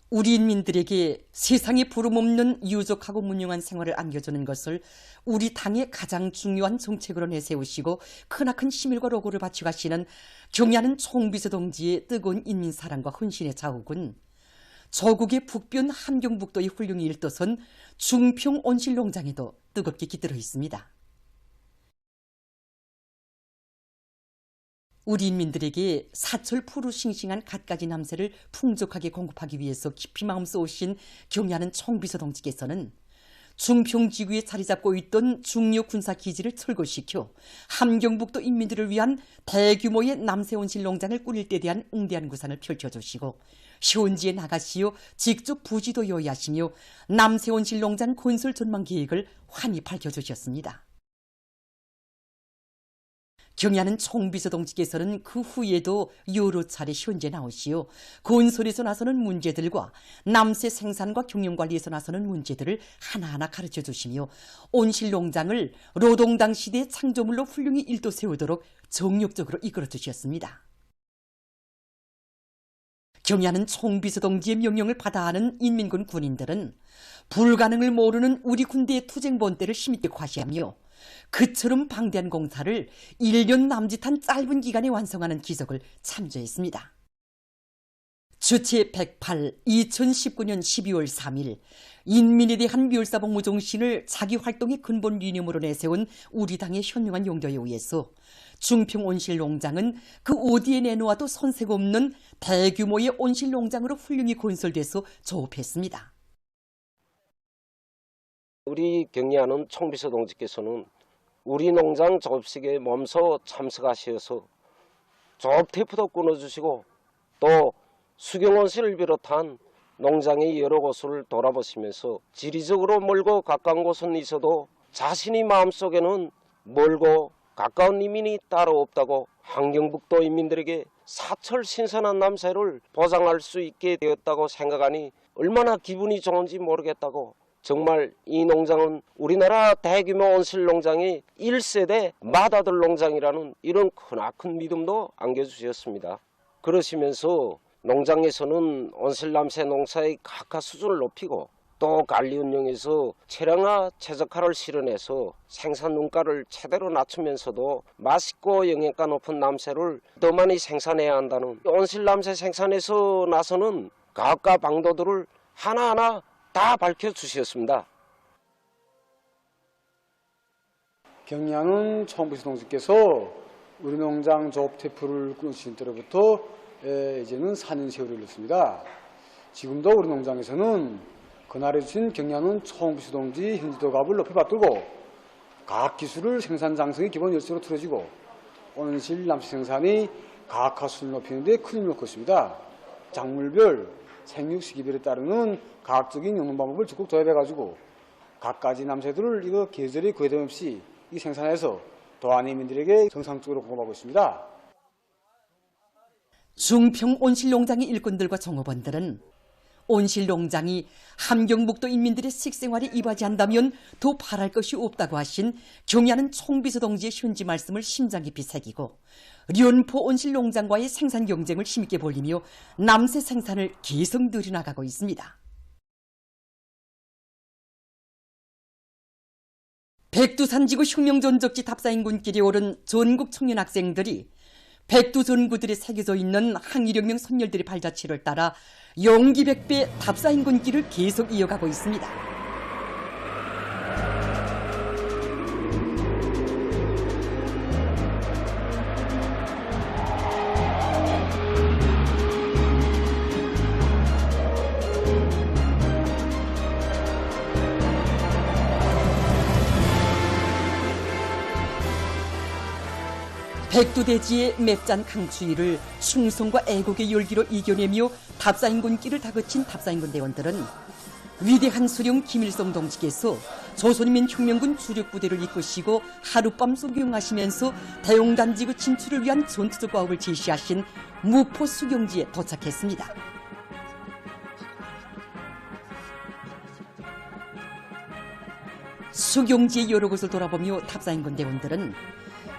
우리 인민들에게 세상에 부름없는 유족하고 문명한 생활을 안겨주는 것을 우리 당의 가장 중요한 정책으로 내세우시고 크나큰 시민과 로고를 바치가시는 경야는 총비서 동지의 뜨거운 인민사랑과 헌신의 자욱은 조국의 북변 함경북도의 훌륭히 일도선 중평 온실농장에도 뜨겁게 깃들어 있습니다. 우리 인민들에게 사철 푸르 싱싱한 갖가지 남새를 풍족하게 공급하기 위해서 깊이 마음 쏘신 경야는 총비서 동지께서는 중평지구에 자리 잡고 있던 중요 군사기지를 철거시켜 함경북도 인민들을 위한 대규모의 남새 온실 농장을 꾸릴 때 대한 응대한 구상을 펼쳐주시고 현지에 나가시어 직접 부지도 요의하시며 남새 온실 농장 건설 전망 계획을 환히 밝혀주셨습니다. 경야는 총비서 동지께서는 그 후에도 여러 차례 현재 나오시어 건설에서 나서는 문제들과 남새 생산과 경영관리에서 나서는 문제들을 하나하나 가르쳐 주시며 온실농장을 노동당 시대의 창조물로 훌륭히 일도 세우도록 정력적으로 이끌어 주셨습니다. 경야는 총비서 동지의 명령을 받아하는 인민군 군인들은 불가능을 모르는 우리 군대의 투쟁 본때를 힘있게 과시하며 그처럼 방대한 공사를 1년 남짓한 짧은 기간에 완성하는 기적을 참조했습니다. 주체 108 2019년 12월 3일 인민에 대한 멸사복무정신을 자기 활동의 근본 리념으로 내세운 우리 당의 현명한 용도에 의해서 중평 온실농장은 그 어디에 내놓아도 손색 없는 대규모의 온실농장으로 훌륭히 건설돼서 조업했습니다. 우리 경야는 총비서 동지께서는 우리 농장 조업식에 몸소 참석하셔서 조업 테이프도 끊어주시고 또 수경온실을 비롯한 농장의 여러 곳을 돌아보시면서 지리적으로 멀고 가까운 곳은 있어도 자신이 마음속에는 멀고 가까운 이민이 따로 없다고 함경북도 인민들에게 사철 신선한 남새를 보장할 수 있게 되었다고 생각하니 얼마나 기분이 좋은지 모르겠다고 정말 이 농장은 우리나라 대규모 온실농장의 1세대 맏아들 농장이라는 이런 크나큰 믿음도 안겨주셨습니다. 그러시면서 농장에서는 온실남새 농사의 각하 수준을 높이고 또 관리 운영에서 체량화 최적화를 실현해서 생산 원가를 최대로 낮추면서도 맛있고 영양가 높은 남새를 더 많이 생산해야 한다는 온실남새 생산에서 나서는 가업과 방도들을 하나하나 다 밝혀주셨습니다. 경야는 총비서 동지께서 우리 농장 조업 테이프를 끊으신 때로부터 이제는 4년 세월이 흘렀습니다. 지금도 우리 농장에서는 그날에 주신 경야는 총비서 동지 현지도갑을 높이 받들고 과학기술을 생산 장성의 기본 열쇠로 틀어지고 온실 남새 생산이 가학화 수준을 높이는 데 큰 힘을 넣고 있습니다. 작물별 생육 시기별에 따르는 과학적인 영농 방법을 적극 도입해가지고 갖가지 남새들을 이거 계절의 구애됨 없이 이 생산해서 도안 인민들에게 정상적으로 공급하고 있습니다. 중평 온실농장의 일꾼들과 종업원들은 온실농장이 함경북도 인민들의 식생활에 이바지한다면 더 바랄 것이 없다고 하신 경야는 총비서 동지의 현지 말씀을 심장 깊이 새기고 련포 온실농장과의 생산 경쟁을 힘있게 벌리며 남새 생산을 계속 늘려나가고 있습니다. 백두산지구 혁명전적지 답사인군길에 오른 전국 청년 학생들이 백두전구들에 새겨져 있는 항일혁명 선열들의 발자취를 따라 용기백배 답사인군길을 계속 이어가고 있습니다. 백두대지의 맵잔 강추위를 충성과 애국의 열기로 이겨내며 답사인군길을 다그친 답사인군 대원들은 위대한 수령 김일성 동지께서 조선인민 혁명군 주력부대를 이끄시고 하룻밤 수경하시면서 대용단지구 진출을 위한 전투적 과업을 제시하신 무포 수경지에 도착했습니다. 수경지의 여러 곳을 돌아보며 답사인군 대원들은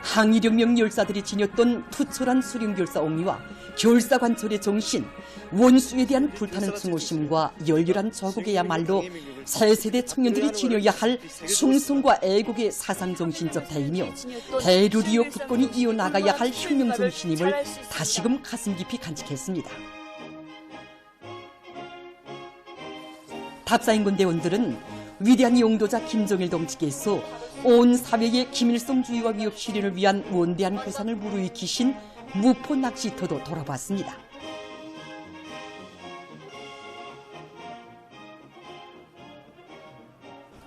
항일혁명 열사들이 지녔던 투철한 수령결사 옹리와 결사관철의 정신, 원수에 대한 불타는 증오심과 열렬한 저국이야말로 새 세대 청년들이 지녀야 할 충성과 애국의 사상정신적 대이며 대류리오 굳건히 이어나가야 할 혁명정신임을 다시금 가슴 깊이 간직했습니다. 답사인군 대원들은 위대한 용도자 김정일 동지께서 온 사회의 김일성주의와 위협 실현을 위한 원대한 구상을 무르익히신 무포 낚시터도 돌아봤습니다.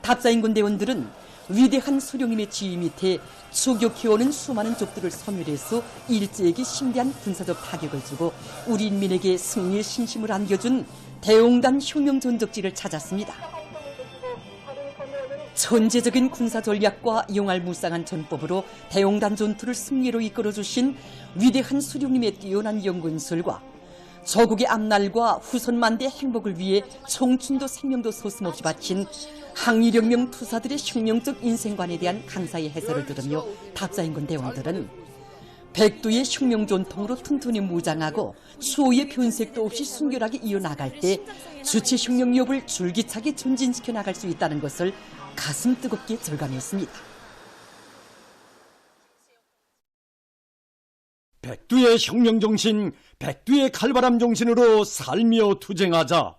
답사인군 대원들은 위대한 수령님의 지휘 밑에 추격해오는 수많은 적들을 섬멸해서 일제에게 심대한 군사적 타격을 주고 우리 인민에게 승리의 신심을 안겨준 대용단 혁명 전적지를 찾았습니다. 천재적인 군사 전략과 용알무쌍한 전법으로 대용단 전투를 승리로 이끌어주신 위대한 수령님의 뛰어난 연군술과 저국의 앞날과 후손만대 행복을 위해 청춘도 생명도 서슴없이 바친 항일혁명 투사들의 혁명적 인생관에 대한 강사의 해설을 들으며 답사인군 대원들은 백두의 혁명 전통으로 튼튼히 무장하고 수호의 변색도 없이 순결하게 이어나갈 때 주체 혁명력을 줄기차게 전진시켜 나갈 수 있다는 것을 가슴 뜨겁게 절감했습니다. 백두의 혁명정신, 백두의 칼바람 정신으로 살며 투쟁하자.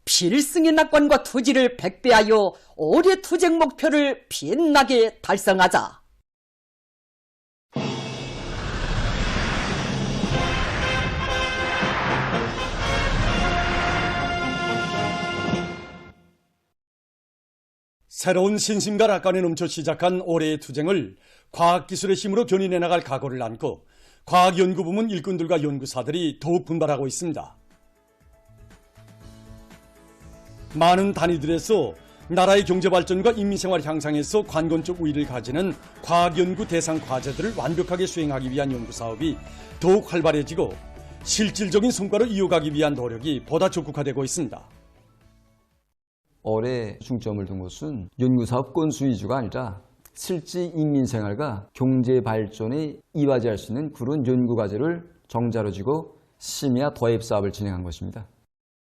필승의 낙관과 투지를 백배하여 올해 투쟁 목표를 빛나게 달성하자. 새로운 신심과 낙관에 넘쳐 시작한 올해의 투쟁을 과학기술의 힘으로 견인해 나갈 각오를 안고 과학연구부문 일꾼들과 연구사들이 더욱 분발하고 있습니다. 많은 단위들에서 나라의 경제발전과 인민생활 향상에서 관건적 우위를 가지는 과학연구 대상 과제들을 완벽하게 수행하기 위한 연구사업이 더욱 활발해지고 실질적인 성과를 이어가기 위한 노력이 보다 적극화되고 있습니다. 올해 중점을 둔 것은 연구사업 건수 위주가 아니라 실제 인민생활과 경제발전에 이바지할 수 있는 그런 연구과제를 정자로 쥐고 심야 도입사업을 진행한 것입니다.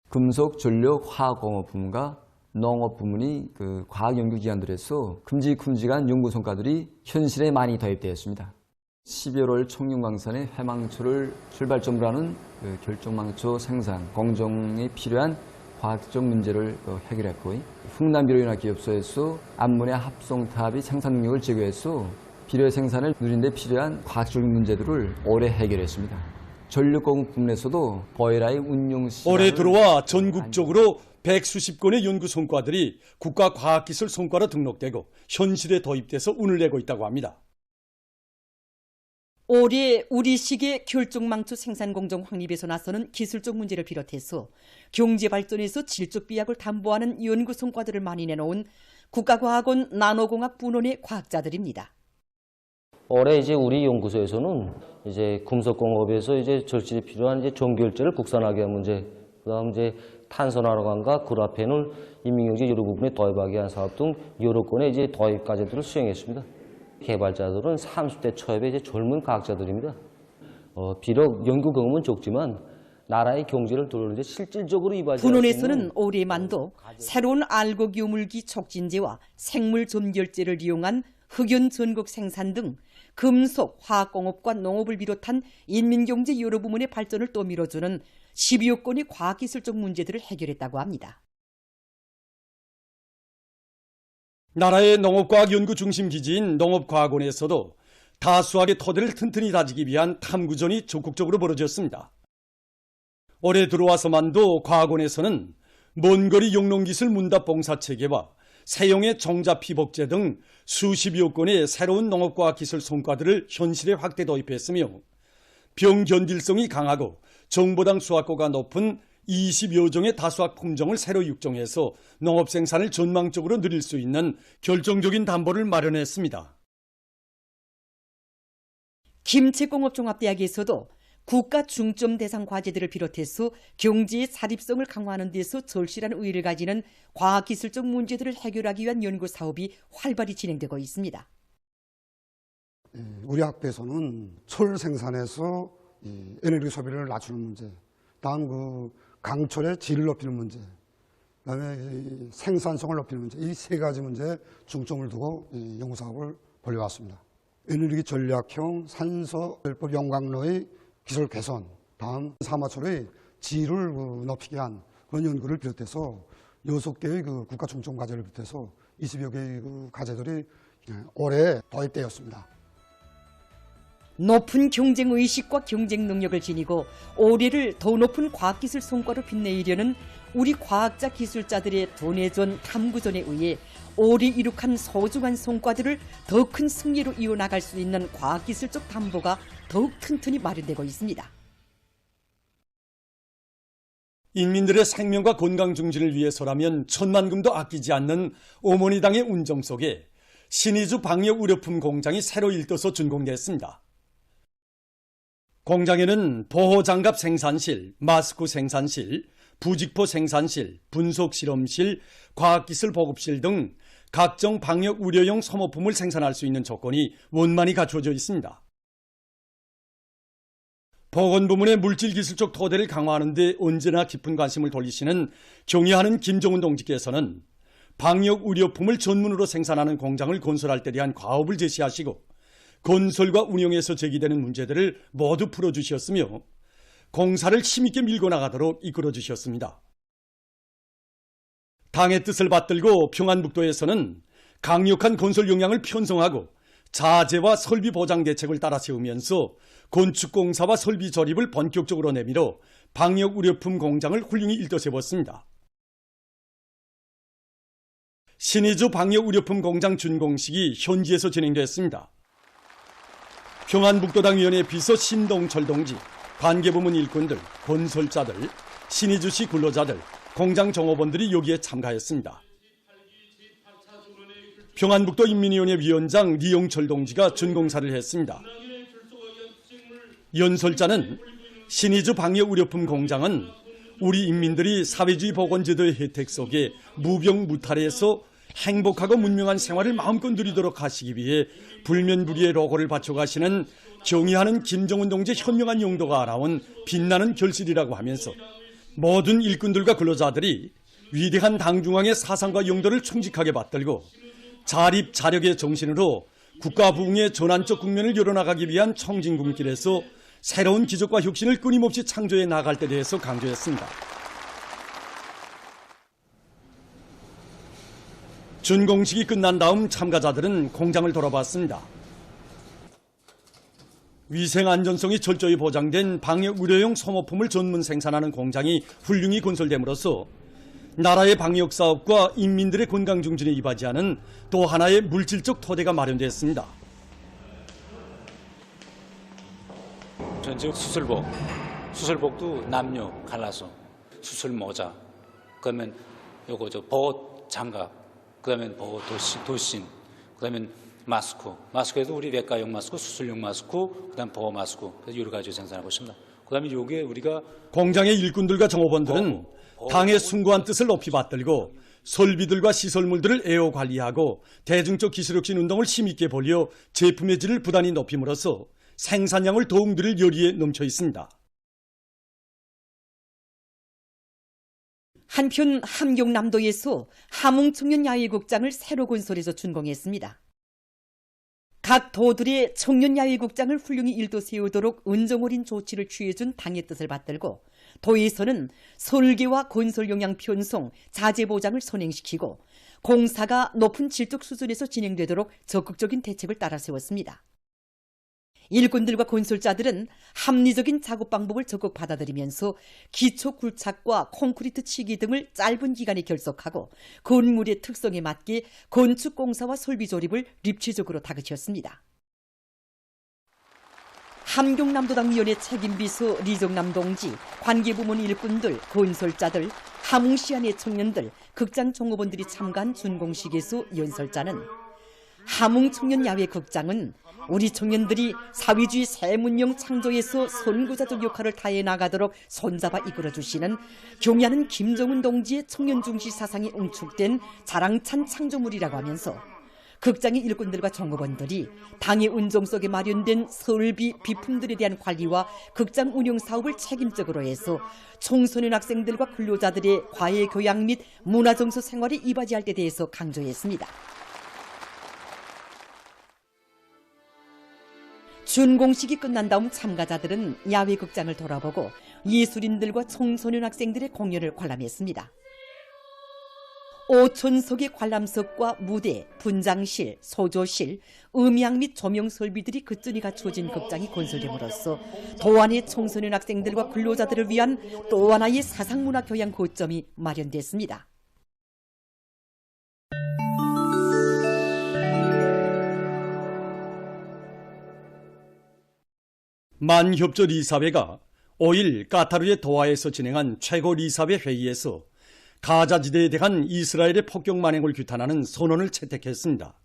금속, 전력, 화학공업 부문과 농업 부문이 과학연구기관들에서 큼직큼직한 연구 성과들이 현실에 많이 도입되었습니다. 12월 청룡광산의 회망초를 출발점으로 하는 결정망초 생산, 공정에 필요한 과학적 문제를 해결했고, 흥남 비료연합기업소에서 암모니아 합성탑이 생산 능력을 제고해서 비료 생산을 누린 데 필요한 과학적 문제들을 올해 해결했습니다. 전력공업 부문에서도 보일러의 운용 시간을 올해 들어와 전국적으로 100수십 건의 연구 성과들이 국가과학기술 성과로 등록되고 현실에 도입돼서 운을 내고 있다고 합니다. 올해 우리식의 결정망초 생산공정 확립에서 나서는 기술적 문제를 비롯해서 경제발전에서 질적 비약을 담보하는 연구 성과들을 많이 내놓은 국가과학원 나노공학 분원의 과학자들입니다. 올해 이제 우리 연구소에서는 이제 금속공업에서 이제 절실히 필요한 이제 종결제를 국산하게 한 문제, 그다음 이제 탄소나로관과 그라펜을 인민경제 여러 부분에 도입하기 위한 사업 등 여러 건의 이제 도입 과제들을 수행했습니다. 개발자들은 30대 초입의 이제 젊은 과학자들입니다. 비록 연구 경험은 적지만 나라의 경제를 돌리는데 실질적으로 이바지할 수 있는 분원에서는 올해만도 새로운 알고기오물기 촉진제와 생물 점결제를 이용한 흑연 전국 생산 등 금속, 화학공업과 농업을 비롯한 인민경제 여러 부문의 발전을 또 밀어주는 12여 건의 과학기술적 문제들을 해결했다고 합니다. 나라의 농업과학 연구 중심 기지인 농업과학원에서도 다수학의 토대를 튼튼히 다지기 위한 탐구전이 적극적으로 벌어졌습니다. 올해 들어와서만도 과학원에서는 먼거리 용농기술 문답 봉사체계와 새용의 정자피복제 등 수십여 건의 새로운 농업과학 기술 성과들을 현실에 확대 도입했으며 병견딜성이 강하고 정보당 수확고가 높은 20여 종의 다수학 품종을 새로 육종해서 농업 생산을 전망적으로 늘릴 수 있는 결정적인 담보를 마련했습니다. 김책공업종합대학에서도 국가 중점 대상 과제들을 비롯해서 경제의 자립성을 강화하는 데서 절실한 의의를 가지는 과학기술적 문제들을 해결하기 위한 연구 사업이 활발히 진행되고 있습니다. 우리 학교에서는 철 생산에서 에너지 소비를 낮추는 문제, 다음 강철의 질을 높이는 문제, 그다음에 생산성을 높이는 문제, 이 세 가지 문제에 중점을 두고 연구 사업을 벌여왔습니다. 에너지 전략형 산소열법 용광로의 기술 개선, 다음 사마철의 질을 높이게 한 그런 연구를 비롯해서 6개의 국가 중점 과제를 비롯해서 20여 개의 과제들이 올해 도입되었습니다. 높은 경쟁의식과 경쟁 능력을 지니고 올해를 더 높은 과학기술 성과로 빛내려는 우리 과학자 기술자들의 도내전 탐구전에 의해 올해 이룩한 소중한 성과들을 더 큰 승리로 이어나갈 수 있는 과학기술적 담보가 더욱 튼튼히 마련되고 있습니다. 인민들의 생명과 건강 증진을 위해서라면 천만금도 아끼지 않는 어머니 당의 운정 속에 신의주 방역 의료품 공장이 새로 일떠서 준공됐습니다. 공장에는 보호장갑 생산실, 마스크 생산실, 부직포 생산실, 분석실험실, 과학기술 보급실 등 각종 방역 의료용 소모품을 생산할 수 있는 조건이 원만히 갖춰져 있습니다. 보건부문의 물질기술적 토대를 강화하는 데 언제나 깊은 관심을 돌리시는 경의하는 김정은 동지께서는 방역 의료품을 전문으로 생산하는 공장을 건설할 때 대한 과업을 제시하시고 건설과 운영에서 제기되는 문제들을 모두 풀어주셨으며 공사를 힘있게 밀고 나가도록 이끌어주셨습니다. 당의 뜻을 받들고 평안북도에서는 강력한 건설 역량을 편성하고 자재와 설비 보장 대책을 따라 세우면서 건축공사와 설비 조립을 본격적으로 내밀어 방역의료품 공장을 훌륭히 일떠세웠습니다. 신의주 방역의료품 공장 준공식이 현지에서 진행됐습니다. 평안북도당위원회 비서 신동철 동지, 관계부문 일꾼들, 건설자들, 신의주시 근로자들, 공장 종업원들이 여기에 참가했습니다. 평안북도 인민위원회 위원장 리용철 동지가 준공사를 했습니다. 연설자는 신의주 방역의료품 공장은 우리 인민들이 사회주의 보건제도의 혜택 속에 무병무탈해서 행복하고 문명한 생활을 마음껏 누리도록 하시기 위해 불면불리의 로고를 바쳐가시는 경의하는 김정은 동지의 현명한 용도가 나온 빛나는 결실이라고 하면서 모든 일꾼들과 근로자들이 위대한 당중앙의 사상과 용도를 충직하게 받들고 자립 자력의 정신으로 국가 부흥의 전환적 국면을 열어나가기 위한 청진군길에서 새로운 기적과 혁신을 끊임없이 창조해 나갈 때 대해서 강조했습니다. 준공식이 끝난 다음 참가자들은 공장을 돌아봤습니다. 위생 안전성이 철저히 보장된 방역 의료용 소모품을 전문 생산하는 공장이 훌륭히 건설됨으로써 나라의 방역 사업과 인민들의 건강 증진에 이바지하는 또 하나의 물질적 토대가 마련됐습니다. 전적 수술복도 남녀 갈라서 수술 모자, 그러면 요거 보호 장갑, 그다음에 보호 도신, 그다음에 마스크에도 우리 외과용 마스크, 수술용 마스크, 그다음 보호 마스크, 여러 가지 생산하고 있습니다. 그다음에 요게 우리가 공장의 일꾼들과 종업원들은 당의 숭고한 뜻을 높이 받들고 설비들과 시설물들을 애호 관리하고 대중적 기술혁신 운동을 힘있게 벌여 제품의 질을 부단히 높임으로써 생산량을 더욱 늘릴 열의에 넘쳐 있습니다. 한편 함경남도에서 함흥청년야외국장을 새로 건설해서 준공했습니다. 각 도들의 청년야외국장을 훌륭히 일도 세우도록 은정어린 조치를 취해준 당의 뜻을 받들고 도에서는 설계와 건설 역량 편성, 자재 보장을 선행시키고 공사가 높은 질적 수준에서 진행되도록 적극적인 대책을 따라 세웠습니다. 일꾼들과 건설자들은 합리적인 작업 방법을 적극 받아들이면서 기초 굴착과 콘크리트 치기 등을 짧은 기간에 결석하고 건물의 특성에 맞게 건축공사와 설비 조립을 입체적으로 다그쳤습니다. 함경남도당위원회 책임비서 리정남 동지, 관계부문 일꾼들, 건설자들, 함흥시안의 청년들, 극장 종업원들이 참가한 준공식에서 연설자는 함흥청년야외극장은 우리 청년들이 사회주의 새문명 창조에서 선구자적 역할을 다해 나가도록 손잡아 이끌어주시는 경의하는 김정은 동지의 청년중시 사상이 응축된 자랑찬 창조물이라고 하면서 극장의 일꾼들과 종업원들이 당의 운정 속에 마련된 설비, 비품들에 대한 관리와 극장 운영 사업을 책임적으로 해서 청소년 학생들과 근로자들의 과외 교양 및 문화정서 생활에 이바지할 때 대해서 강조했습니다. 준공식이 끝난 다음 참가자들은 야외 극장을 돌아보고 예술인들과 청소년 학생들의 공연을 관람했습니다. 5,000석의 관람석과 무대, 분장실, 소조실, 음향 및 조명 설비들이 끝전이 갖추어진 극장이 건설됨으로써 도안의 청소년 학생들과 근로자들을 위한 또 하나의 사상문화 교양 거점이 마련됐습니다. 만협조 리사회가 5일 까타르의 도하에서 진행한 최고 리사회 회의에서 가자지대에 대한 이스라엘의 폭격 만행을 규탄하는 선언을 채택했습니다.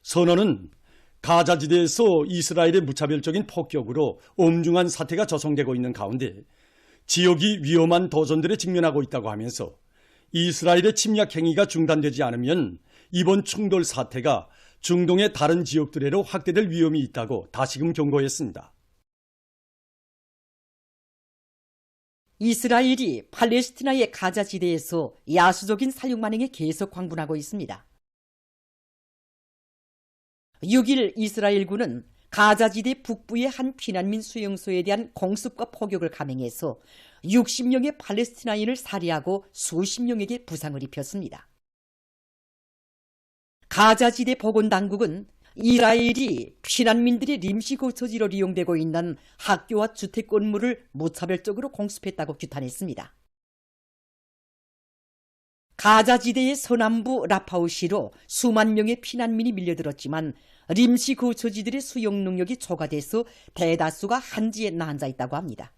선언은 가자지대에서 이스라엘의 무차별적인 폭격으로 엄중한 사태가 조성되고 있는 가운데 지역이 위험한 도전들에 직면하고 있다고 하면서 이스라엘의 침략 행위가 중단되지 않으면 이번 충돌 사태가 중동의 다른 지역들에로 확대될 위험이 있다고 다시금 경고했습니다. 이스라엘이 팔레스티나의 가자지대에서 야수적인 살육 만행에 계속 광분하고 있습니다. 6일 이스라엘군은 가자지대 북부의 한 피난민 수용소에 대한 공습과 포격을 감행해서 60명의 팔레스티나인을 살해하고 수십 명에게 부상을 입혔습니다. 가자지대 보건당국은 이스라엘이 피난민들의 임시거처지로 이용되고 있는 학교와 주택 건물을 무차별적으로 공습했다고 규탄했습니다. 가자지대의 서남부 라파우시로 수만 명의 피난민이 밀려들었지만 임시거처지들의 수용 능력이 초과돼서 대다수가 한지에 나앉아 있다고 합니다.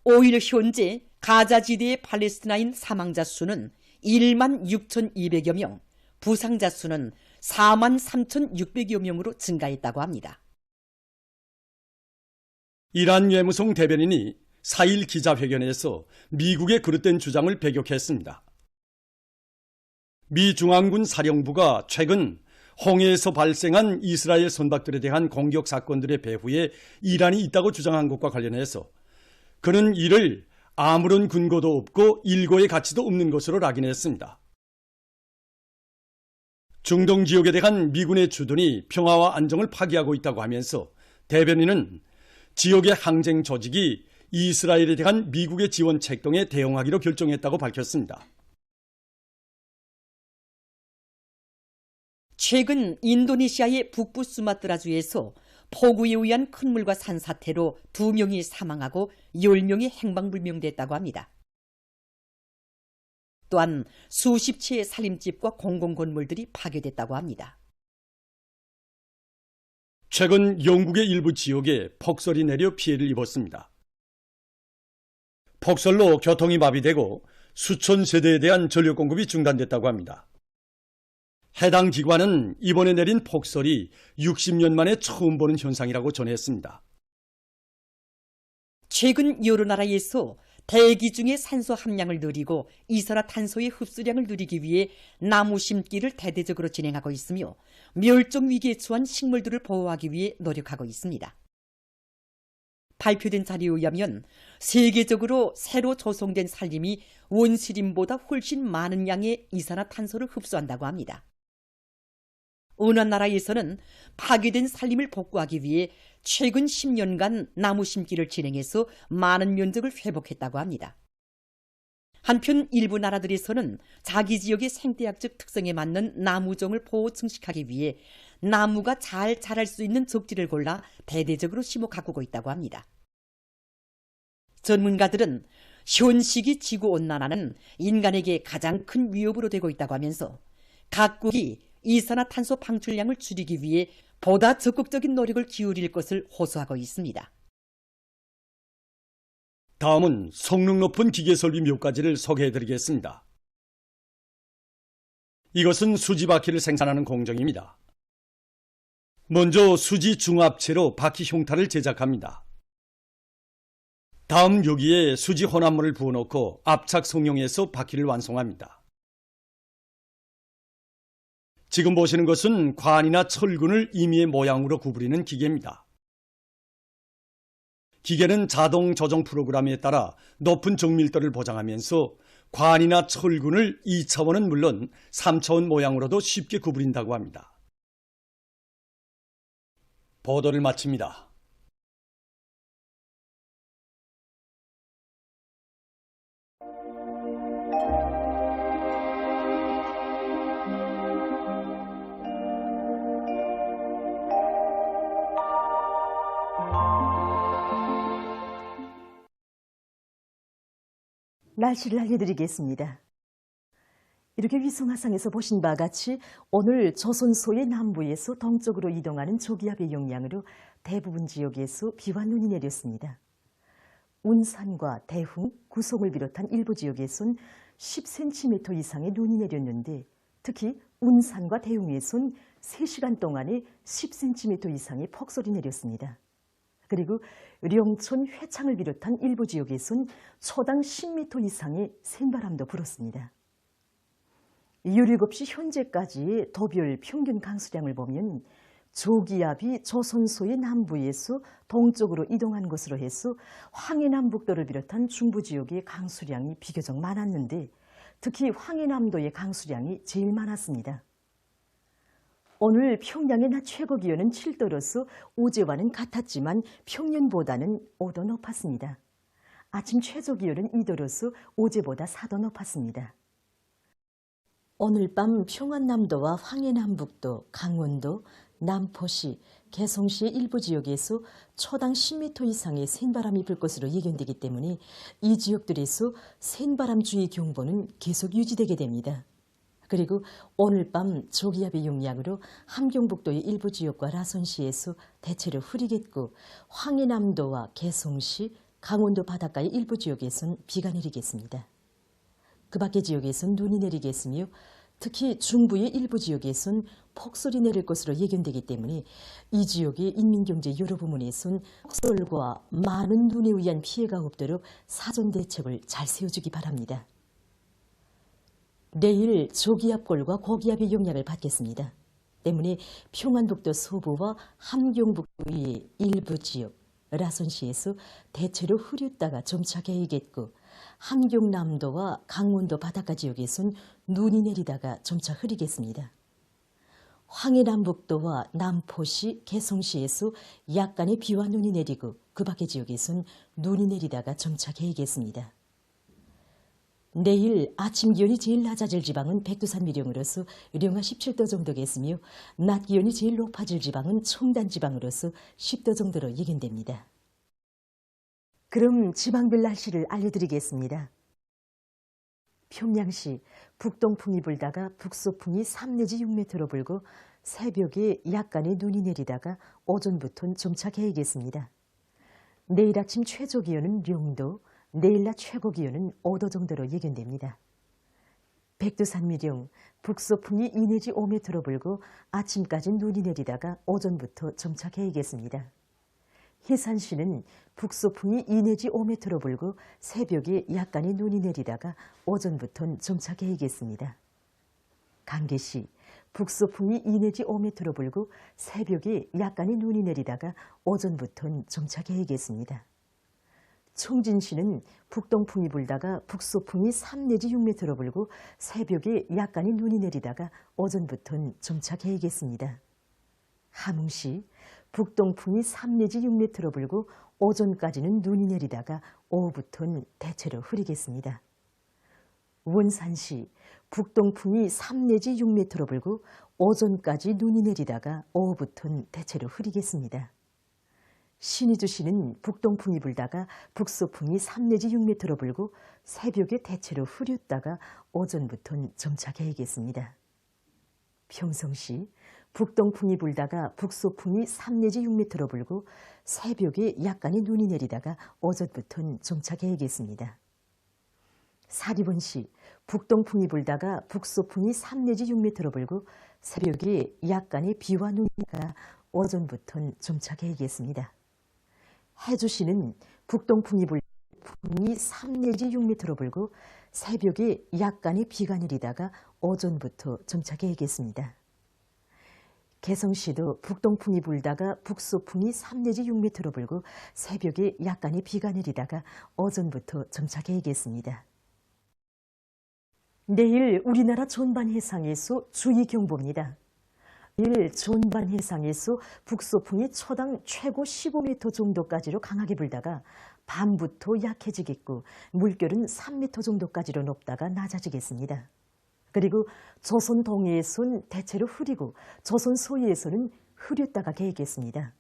5일 현재 가자지대의 팔레스티나인 사망자 수는 1만 6,200여 명, 부상자 수는 4만 3,600여 명으로 증가했다고 합니다. 이란 외무성 대변인이 4일 기자회견에서 미국의 그릇된 주장을 배격했습니다. 미 중앙군 사령부가 최근 홍해에서 발생한 이스라엘 선박들에 대한 공격 사건들의 배후에 이란이 있다고 주장한 것과 관련해서 그는 이를 아무런 근거도 없고 일고의 가치도 없는 것으로 낙인했습니다. 중동 지역에 대한 미군의 주둔이 평화와 안정을 파기하고 있다고 하면서 대변인은 지역의 항쟁 조직이 이스라엘에 대한 미국의 지원 책동에 대응하기로 결정했다고 밝혔습니다. 최근 인도네시아의 북부 수마트라주에서 폭우에 의한 큰 물과 산사태로 2명이 사망하고 10명이 행방불명됐다고 합니다. 또한 수십 채의 살림집과 공공건물들이 파괴됐다고 합니다. 최근 영국의 일부 지역에 폭설이 내려 피해를 입었습니다. 폭설로 교통이 마비되고 수천 세대에 대한 전력 공급이 중단됐다고 합니다. 해당 기관은 이번에 내린 폭설이 60년 만에 처음 보는 현상이라고 전했습니다. 최근 여러 나라에서 대기 중에 산소 함량을 늘리고 이산화탄소의 흡수량을 늘리기 위해 나무 심기를 대대적으로 진행하고 있으며 멸종 위기에 처한 식물들을 보호하기 위해 노력하고 있습니다. 발표된 자료에 의하면 세계적으로 새로 조성된 산림이 원시림보다 훨씬 많은 양의 이산화탄소를 흡수한다고 합니다. 어느 나라에서는 파괴된 산림을 복구하기 위해 최근 10년간 나무 심기를 진행해서 많은 면적을 회복했다고 합니다. 한편 일부 나라들에서는 자기 지역의 생태학적 특성에 맞는 나무종을 보호 증식하기 위해 나무가 잘 자랄 수 있는 적지를 골라 대대적으로 심어 가꾸고 있다고 합니다. 전문가들은 현 시기 지구온난화는 인간에게 가장 큰 위협으로 되고 있다고 하면서 각국이 이산화탄소 방출량을 줄이기 위해 보다 적극적인 노력을 기울일 것을 호소하고 있습니다. 다음은 성능 높은 기계설비 몇 가지를 소개해드리겠습니다. 이것은 수지 바퀴를 생산하는 공정입니다. 먼저 수지 중합체로 바퀴 흉타를 제작합니다. 다음 여기에 수지 혼합물을 부어놓고 압착 성형해서 바퀴를 완성합니다. 지금 보시는 것은 관이나 철근을 임의의 모양으로 구부리는 기계입니다. 기계는 자동 조정 프로그램에 따라 높은 정밀도를 보장하면서 관이나 철근을 2차원은 물론 3차원 모양으로도 쉽게 구부린다고 합니다. 보도를 마칩니다. 날씨를 알려드리겠습니다. 이렇게 위성화상에서 보신 바와 같이 오늘 조선소의 남부에서 동쪽으로 이동하는 조기압의 영향으로 대부분 지역에서 비와 눈이 내렸습니다. 운산과 대흥, 구송을 비롯한 일부 지역에선 10cm 이상의 눈이 내렸는데 특히 운산과 대흥에선 3시간 동안에 10cm 이상의 폭설이 내렸습니다. 그리고 령촌, 회창을 비롯한 일부 지역에선 초당 10m 이상의 센바람도 불었습니다. 17시 현재까지의 도별 평균 강수량을 보면 조기압이 조선소의 남부에서 동쪽으로 이동한 것으로 해서 황해남북도를 비롯한 중부 지역의 강수량이 비교적 많았는데 특히 황해남도의 강수량이 제일 많았습니다. 오늘 평양의 낮 최고 기온은 7도로서 어제와는 같았지만 평년보다는 5도 높았습니다. 아침 최저 기온은 2도로서 어제보다 4도 높았습니다. 오늘 밤 평안남도와 황해남북도, 강원도, 남포시, 개성시의 일부 지역에서 초당 10m 이상의 센바람이 불 것으로 예견되기 때문에 이 지역들에서 센바람 주의 경보는 계속 유지되게 됩니다. 그리고 오늘 밤 조기압의 영향으로 함경북도의 일부 지역과 라선시에서 대체로 흐리겠고 황해남도와 개성시, 강원도 바닷가의 일부 지역에선 비가 내리겠습니다. 그 밖의 지역에선 눈이 내리겠으며 특히 중부의 일부 지역에선 폭설이 내릴 것으로 예견되기 때문에 이 지역의 인민경제 여러 부문에선 폭설과 많은 눈에 의한 피해가 없도록 사전 대책을 잘 세워주기 바랍니다. 내일 조기압골과 고기압의 영향을 받겠습니다. 때문에 평안북도 서부와 함경북도의 일부 지역, 라선시에서 대체로 흐렸다가 점차 개이겠고 함경남도와 강원도 바닷가 지역에선 눈이 내리다가 점차 흐리겠습니다. 황해남북도와 남포시, 개성시에서 약간의 비와 눈이 내리고 그 밖의 지역에선 눈이 내리다가 점차 개이겠습니다. 내일 아침 기온이 제일 낮아질 지방은 백두산 미령으로서 영하 17도 정도겠으며 낮 기온이 제일 높아질 지방은 청단 지방으로서 10도 정도로 예견됩니다. 그럼 지방별 날씨를 알려드리겠습니다. 평양시 북동풍이 불다가 북서풍이 3 내지 6m로 불고 새벽에 약간의 눈이 내리다가 오전부터는 점차 개이겠습니다. 내일 아침 최저 기온은 0도, 내일 낮 최고 기온은 5도 정도로 예견됩니다. 백두산 미령, 북서풍이 2 내지 5m로 불고 아침까지 눈이 내리다가 오전부터 점차 개이겠습니다. 해산시는 북서풍이 2 내지 5m로 불고 새벽에 약간의 눈이 내리다가 오전부터는 점차 개이겠습니다. 강계시, 북서풍이 2 내지 5m로 불고 새벽에 약간의 눈이 내리다가 오전부터는 점차 개이겠습니다. 청진시는 북동풍이 불다가 북서풍이 3 내지 6m로 불고 새벽에 약간의 눈이 내리다가 오전부터는 점차 개이겠습니다. 함흥시 북동풍이 3 내지 6m로 불고 오전까지는 눈이 내리다가 오후부터는 대체로 흐리겠습니다. 원산시 북동풍이 3 내지 6m로 불고 오전까지 눈이 내리다가 오후부터는 대체로 흐리겠습니다. 신의주시는 북동풍이 불다가 북서풍이 3 내지 6m로 불고 새벽에 대체로 흐렸다가 오전부터는 점차 개이겠습니다. 평성시 북동풍이 불다가 북서풍이 3 내지 6m로 불고 새벽에 약간의 눈이 내리다가 오전부터는 점차 개이겠습니다. 사리본시 북동풍이 불다가 북소풍이 3 내지 6m로 불고 새벽에 약간의 비와 눈이가 오전부터는 점차 개겠습니다. 해주시는 북동풍이 풍이 3 내지 6m로 불고 새벽에 약간의 비가 내리다가 오전부터 점차 개겠습니다. 개성시도 북동풍이 불다가 북소풍이 3 내지 6m로 불고 새벽에 약간의 비가 내리다가 오전부터 점차 개겠습니다. 내일 우리나라 존반 해상에서 주의경보입니다. 내일 존반 해상에서 북소풍이 초당 최고 15m 정도까지로 강하게 불다가 밤부터 약해지겠고 물결은 3m 정도까지로 높다가 낮아지겠습니다. 그리고 조선 동해에선 대체로 흐리고 조선 서해에서는 흐렸다가 개겠습니다.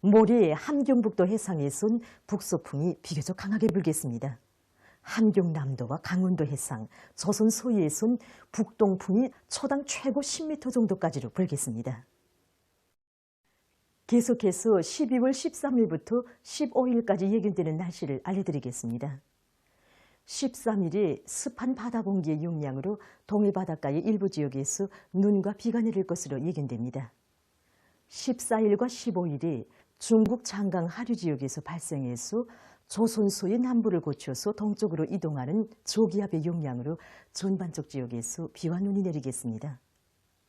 모레 함경북도 해상에선 북소풍이 비교적 강하게 불겠습니다. 함경남도와 강원도 해상, 조선 서해에선 북동풍이 초당 최고 10m 정도까지로 불겠습니다. 계속해서 12월 13일부터 15일까지 예견되는 날씨를 알려드리겠습니다. 13일에 습한 바다 공기의 영향으로 동해 바닷가의 일부 지역에서 눈과 비가 내릴 것으로 예견됩니다. 14일과 15일에 중국 장강 하류 지역에서 발생해서 조선소의 남부를 거쳐서 동쪽으로 이동하는 저기압의 영향으로 전반적 지역에서 비와 눈이 내리겠습니다.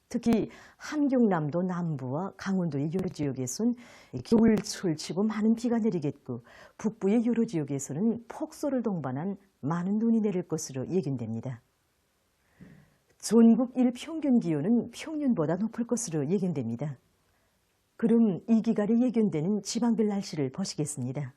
특히 함경남도 남부와 강원도의 여러 지역에서는 겨울철 치고 많은 비가 내리겠고 북부의 여러 지역에서는 폭설을 동반한 많은 눈이 내릴 것으로 예견됩니다. 전국 일평균 기온은 평년보다 높을 것으로 예견됩니다. 그럼 이 기간에 예견되는 지방별 날씨를 보시겠습니다.